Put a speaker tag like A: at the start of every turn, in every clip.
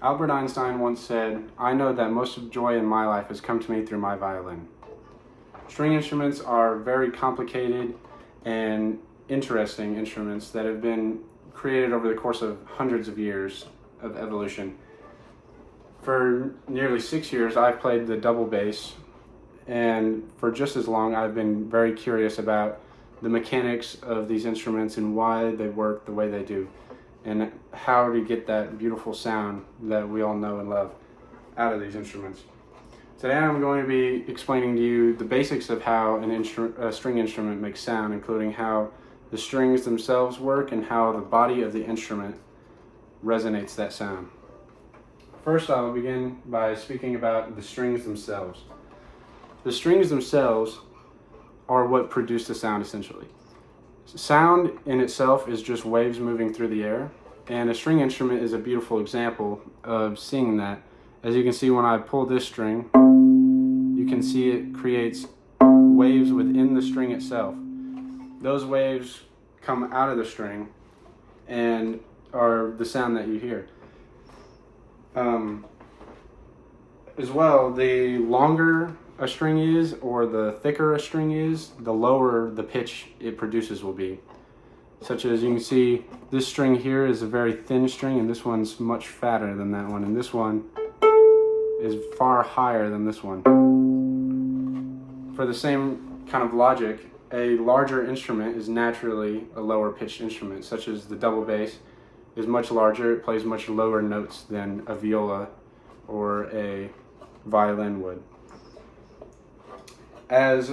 A: Albert Einstein once said, "I know that most of joy in my life has come to me through my violin." String instruments are very complicated and interesting instruments that have been created over the course of hundreds of years of evolution. For nearly 6 years, I've played the double bass, and for just as long, I've been very curious about the mechanics of these instruments and why they work the way they do, and how to get that beautiful sound that we all know and love out of these instruments. Today I'm going to be explaining to you the basics of how a string instrument makes sound, including how the strings themselves work and how the body of the instrument resonates that sound. First, I will begin by speaking about the strings themselves. The strings themselves are what produce the sound, essentially. Sound in itself is just waves moving through the air, and a string instrument is a beautiful example of seeing that. As you can see, when I pull this string, you can see it creates waves within the string itself. Those waves come out of the string and are the sound that you hear. As well, the longer a string is, or the thicker a string is, the lower the pitch it produces will be. Such as you can see, this string here is a very thin string, and this one's much fatter than that one, and this one is far higher than this one. For the same kind of logic, a larger instrument is naturally a lower pitched instrument, such as the double bass is much larger, it plays much lower notes than a viola or a violin would. As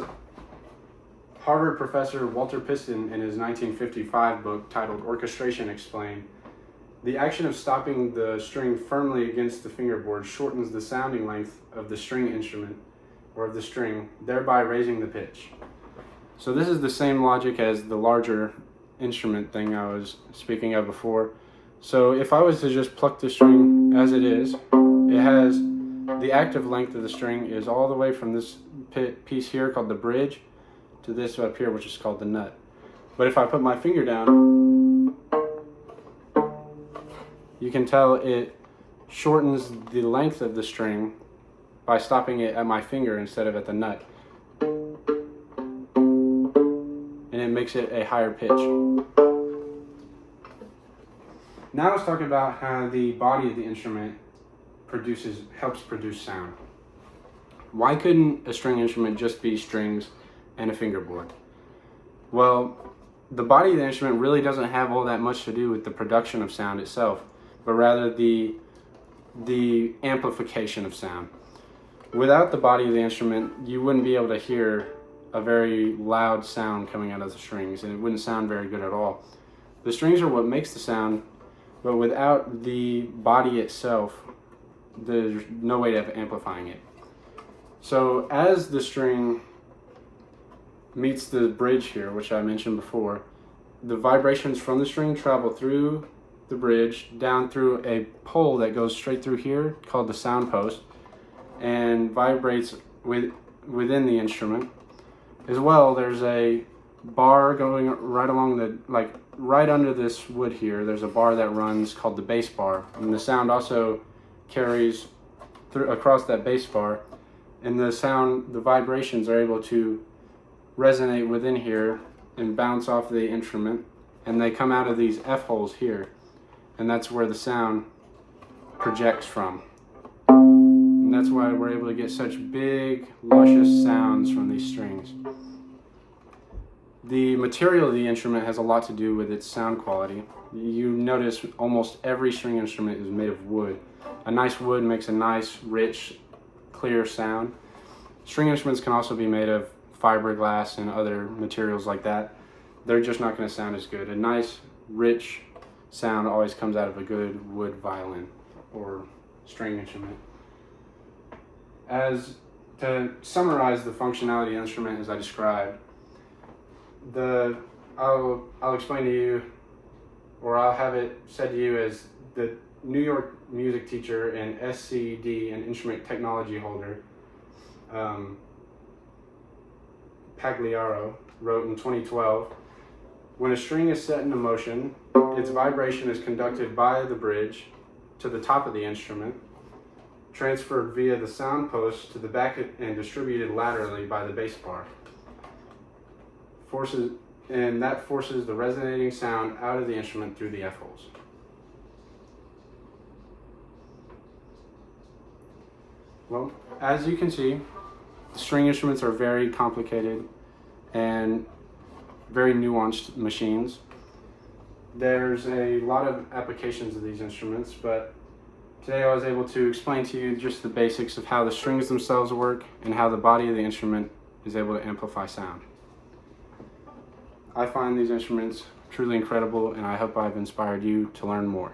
A: Harvard professor Walter Piston in his 1955 book titled Orchestration explained, the action of stopping the string firmly against the fingerboard shortens the sounding length of the string instrument or of the string, thereby raising the pitch. So this is the same logic as the larger instrument thing I was speaking of before. So if I was to just pluck the string as it is, it has the active length of the string is all the way from this piece here called the bridge to this up here, which is called the nut. But if I put my finger down, you can tell it shortens the length of the string by stopping it at my finger instead of at the nut. And it makes it a higher pitch. Now let's talk about how the body of the instrument helps produce sound. Why couldn't a string instrument just be strings and a fingerboard? Well, the body of the instrument really doesn't have all that much to do with the production of sound itself, but rather the amplification of sound. Without the body of the instrument, you wouldn't be able to hear a very loud sound coming out of the strings, and it wouldn't sound very good at all. The strings are what makes the sound, but without the body itself, there's no way of amplifying it. So as the string meets the bridge here, which I mentioned before, the vibrations from the string travel through the bridge, down through a pole that goes straight through here, called the sound post, and vibrates within the instrument. As well, there's a bar going right along right under this wood here. There's a bar that runs called the bass bar, and the sound also carries across that bass bar, and the vibrations are able to resonate within here and bounce off the instrument, and they come out of these F holes here, and that's where the sound projects from. And that's why we're able to get such big, luscious sounds from these strings. The material of the instrument has a lot to do with its sound quality. You notice almost every string instrument is made of wood. A nice wood makes a nice, rich, clear sound. String instruments can also be made of fiberglass and other materials like that. They're just not going to sound as good. A nice, rich sound always comes out of a good wood violin or string instrument. To summarize the functionality of the instrument as I described, I'll explain to you, or I'll have it said to you as the New York music teacher and SCD and instrument technology holder, Pagliaro, wrote in 2012, "When a string is set into motion, its vibration is conducted by the bridge to the top of the instrument, transferred via the sound post to the back and distributed laterally by the bass bar. That forces the resonating sound out of the instrument through the F-holes. Well, as you can see, string instruments are very complicated and very nuanced machines. There's a lot of applications of these instruments, but today I was able to explain to you just the basics of how the strings themselves work and how the body of the instrument is able to amplify sound. I find these instruments truly incredible, and I hope I've inspired you to learn more.